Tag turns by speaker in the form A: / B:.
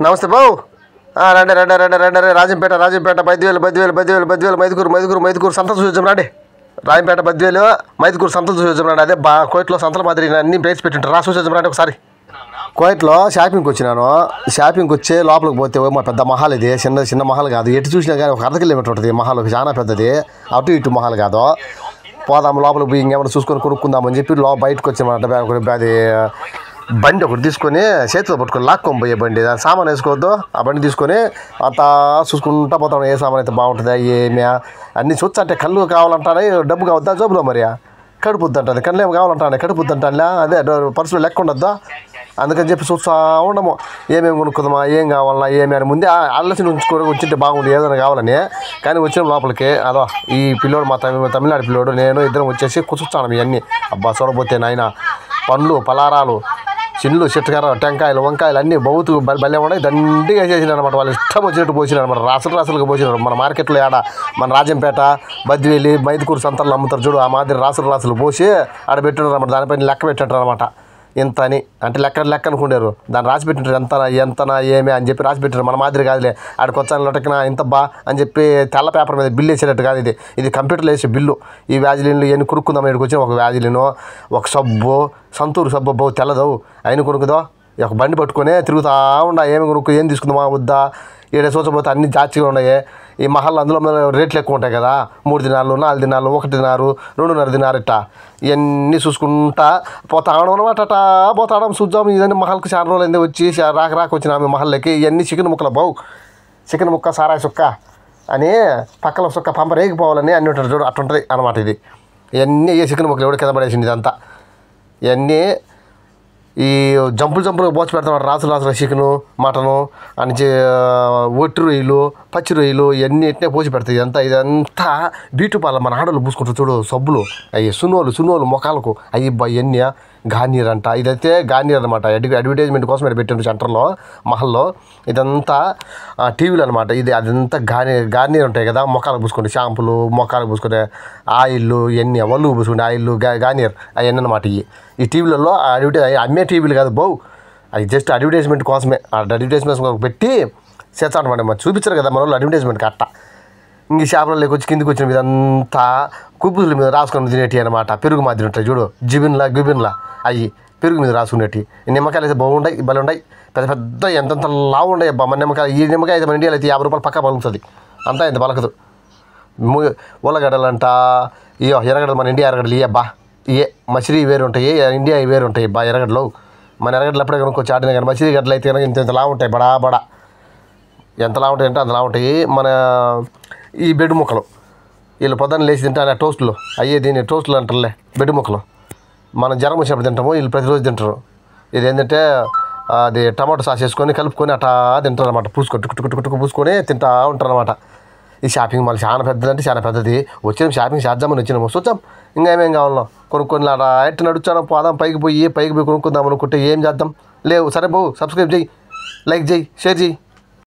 A: నమస్తే బావు. రండి రండి రండి రండి రాజంపేట 10,000 మైదుకూరు సంతలు చూసాం రండి. రాజంపేట 10,000 మైదుకూరు సంతలు చూసాం రండి. అదే కోయిట్లో సంతల మాదిరి అన్ని ప్లేస్ పెట్టింటారు. చూసాం రండి ఒకసారి. కోయిట్లో షాపింగ్కి వచ్చినాను. షాపింగ్కి వచ్చి లోపలికి పోతే మా పెద్ద మహాల్ ఇది. చిన్న మహాల్ కాదు, ఎటు చూసినా కానీ ఒక 1/2 కిలోమీటర్ ఉంటుంది మహాల్. చాలా పెద్దది, అటు ఇటు మహాల్ కాదు. పోదాము లోపలికి పోయి ఇంకేమైనా చూసుకొని కొనుక్కుందామని చెప్పి బయటకు వచ్చామన్నమాట. అది బండి ఒకటి తీసుకొని చేతిలో పట్టుకొని లాక్కొని పోయే బండి. దాని సామాన్ వేసుకోవద్దు. ఆ బండి తీసుకొని అంతా చూసుకుంటా పోతాం. ఏ సామాన్ అయితే బాగుంటుందా ఏమి అన్నీ చూస్తే కళ్ళు కావాలంటానే, డబ్బు కావద్దా జోబులో మరి కడుపుద్దు అంటుంది. కళ్ళు ఏమి కావాలంటానే కడుపుద్దు అంటా. అదే పర్సులో లెక్క ఉండద్దా. అందుకని చెప్పి చూస్తూ ఉండము ఏమేమి కొనుక్కుందామా, ఏం కావాలన్నా ఏమి అని ముందే ఆలోచన ఉంచుకొని వచ్చింటే బాగుండు ఏదైనా కావాలని. కానీ వచ్చిన లోపలికి అదో ఈ పిల్లోడు మా తమిళనాడు పిల్లోడు నేను ఇద్దరం వచ్చేసి కూర్చున్నాము. ఇవన్నీ అబ్బా చూడబోతే నాయన పండ్లు పలారాలు చిల్లు చిట్టకార టెంకాయలు వంకాయలు అన్నీ బౌతు భలే ఉన్నాయి. దండిగా చేసినారు అనమాట. వాళ్ళు ఇష్టం వచ్చినట్టు పోసినారు అనమాట. రాసులుగా పోసినారు. మన మార్కెట్లో మన రాజంపేట బద్దివేలి మైదుకూరు సంతల్లో అమ్ముతారు చూడు, ఆ మాదిరి రాసులు పోసి ఆడ పెట్టినారు అనమాట. దానిపైన లెక్క పెట్టారు అనమాట. ఇంత అని అంటే లెక్క అనుకుంటారు. దాన్ని రాసి పెట్టింటారు ఎంతనా ఏమి అని చెప్పి రాసి పెట్టారు. మన మాదిరి కాదులే ఆడికి వచ్చాను ఇంత బా అని చెప్పి తెల్ల పేపర్ మీద బిల్లు వేసేటట్టు కాదు. ఇది కంప్యూటర్లో వేసే బిల్లు. ఈ వ్యాజిలిన్లు ఇవన్నీ కొనుక్కుందాం. ఇక్కడికి వచ్చిన ఒక వ్యాజిలిను, ఒక సబ్బు, సంతూరు సబ్బు బావు తెల్లదవు అయిన కొనుక్కుదో. ఒక బండి పట్టుకొని తిరుగుతూ ఉండా ఏమి కొనుక్కు ఏం తీసుకుందామా వద్దా. ఈడ చూసపోతే అన్ని జాచిగా ఉన్నాయి. ఈ మహల్ అందులో రేట్లు ఎక్కువ ఉంటాయి కదా. 3 దినాలు 4 దినాలు 1 దినారు 2.5 దినారు ఇట్టా ఇవన్నీ చూసుకుంటా పోతాడం అనమాట. అట్టా పోతాడం చూద్దాం. ఇదన్నీ మహల్కి చాలా రోజులు అయింది వచ్చి రాక వచ్చిన ఆమె మహల్లోకి. ఇవన్నీ చికెన్ ముక్కలు బావు. చికెన్ ముక్క సారాయి సుక్క అని పక్కల సుక్క పంప రేగిపోవాలని అన్ని ఉంటారు చూడు, అట్టుంటుంది అనమాట. ఇది ఇవన్నీ చికెన్ ముక్కలు ఎవడు కింద పడేసింది ఇదంతా. ఇవన్నీ ఈ జంపులు పోచి పెడతాం. రాసులు చికెను మటను అని ఒట్టి రొయ్యలు పచ్చి రొయ్యలు ఇవన్నీ ఎట్నే పోసి పెడతాయి. ఇదంతా బ్యూటీ పార్లర్ మన ఆడోళ్ళు పూసుకుంటారు చూడు సబ్బులు. అవి సునోలు మొఖాలకు అవి ఇవన్నీ గార్నియర్ అంట. ఇదైతే గార్నియర్ అనమాట. అడ్వర్టైజ్మెంట్ కోసం పెట్టిండ్రు సెంటర్లో మహల్లో. ఇదంతా టీవీలు అనమాట. అదంతా గార్నియర్ ఉంటాయి కదా, మొఖాలకు పూసుకుంటే షాంపులు, మొఖాలకు పూసుకునే ఆయిల్ ఇవన్నీ ఒళ్ళు పూసుకుంటే ఆయిల్ గార్నియర్ అవన్నీ అనమాట. ఈ టీవీలలో అమ్మే టీవీలు కాదు బావు, అవి జస్ట్ అడ్వర్టైజ్మెంట్ కోసమే. అడ్వర్టైజ్మెంట్ పెట్టి చేస్తానమాట. మరి చూపించారు కదా మన వాళ్ళు అడ్వర్టైజ్మెంట్కి అట్ట. ఇంక షాపులలోకి వచ్చి కిందికి వచ్చిన ఇదంతా కుబ్బుల మీద రాసుకొని తినేటి అనమాట. పెరుగు మాదిరి ఉంటాయి చూడు, గిబిన్లా అవి పెరుగు మీద రాసుకునేటి. నిమ్మకాయలు అయితే బాగుంటాయి, భలే ఉంటాయి. పెద్ద ఎంతంత లావు ఉండే అబ్బా మన నిమ్మకాయ. ఈ నిమ్మకాయ అయితే మన ఇండియాలో అయితే 50 రూపాయలు పక్కా పలుకుతుంది. అంతా ఇంత పలకదు. ఉల్లగడ్డలంట ఎర్రగడ్డలు మన ఇండియా ఎర్రగడ్డలు అబ్బా ఇవే. మసిరి వేరు ఉంటాయి, ఇండియా వేరు ఉంటాయి బా ఎర్రగడ్డలు. మన ఎర్రగడ్డలు అప్పుడే కనుక్కొచ్చి ఆడినా కానీ మసిరి గడ్డలు అయితే కనుక ఇంతలా ఉంటాయి బడా. ఎంతలా ఉంటాయి అంటే అంతలా ఉంటాయి. మన ఈ బెడ్ ముక్కలు వీళ్ళు పొద్దున్న లేచి తింటే అలా టోస్టులు దీన్ని టోస్టులు అంటారులే. బెడ్ ముక్కలు మనం జ్వరం వచ్చినప్పుడు తింటాము, వీళ్ళు ప్రతిరోజు తింటారు. ఇది ఏంటంటే అది టమాటో సాస్ వేసుకొని కలుపుకొని అట్టా తింటారు అనమాట. కుట్టుకు పూసుకొని తింటా ఉంటారు అనమాట. ఈ షాపింగ్ మాల్ చాలా పెద్దదంటే చాలా పెద్దది. వచ్చినాం షాపింగ్ చేద్దామని వచ్చినాము. చూద్దాం ఇంకా ఏమేం కావాలో కొనుక్కొని అలా ఎట్టు నడుచాను. పోదాం పైకి పోయి కొనుక్కుందాం అనుకుంటే ఏం చేద్దాం. లేవు సరే బావు. సబ్స్క్రైబ్ చేయి, లైక్ చేయి, షేర్ చేయి.